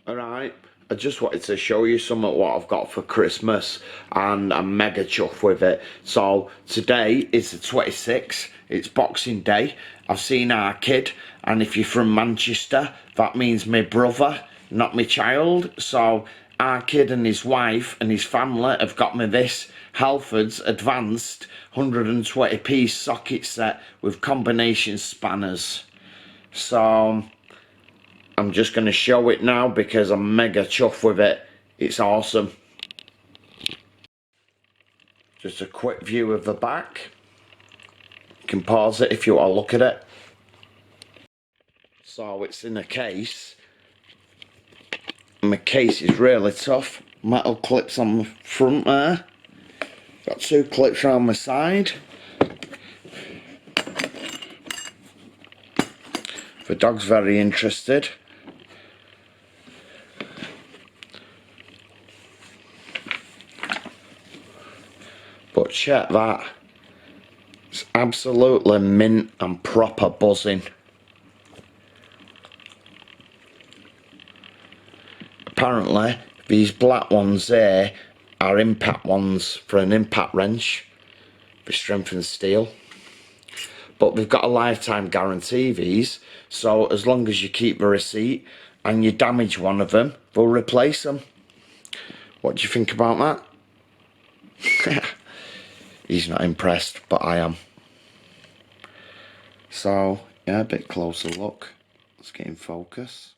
Alright, I just wanted to show you some of what I've got for Christmas, and I'm mega chuffed with it. So today is the 26th, it's Boxing Day. I've seen our kid, and if you're from Manchester, that means my brother, not my child. So our kid and his wife and his family have got me this Halfords advanced 120-piece socket set with combination spanners. So I'm just going to show it now because I'm mega chuffed with it. It's awesome. Just a quick view of the back. You can pause it if you want to look at it. So it's in a case. And the case is really tough. Metal clips on the front there. Got 2 clips around my side. The dog's very interested. But check that. It's absolutely mint and proper buzzing. Apparently, these black ones there are impact ones for an impact wrench for strengthened steel. But they've got a lifetime guarantee, these. So as long as you keep the receipt and you damage one of them, they'll replace them. What do you think about that? He's not impressed, but I am. So, yeah, a bit closer look. Let's get in focus.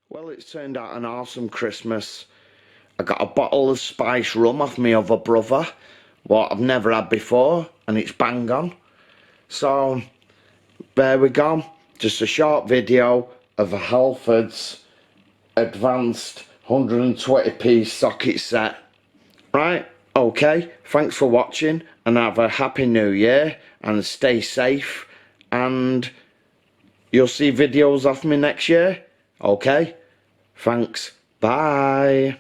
Well, it's turned out an awesome Christmas. I got a bottle of spiced rum off my other brother, what I've never had before, and it's bang on. So, there we go. Just a short video of a Halfords advanced 120-piece socket set. Right, okay, thanks for watching, and have a happy new year, and stay safe, and you'll see videos of me next year. Okay, thanks, bye.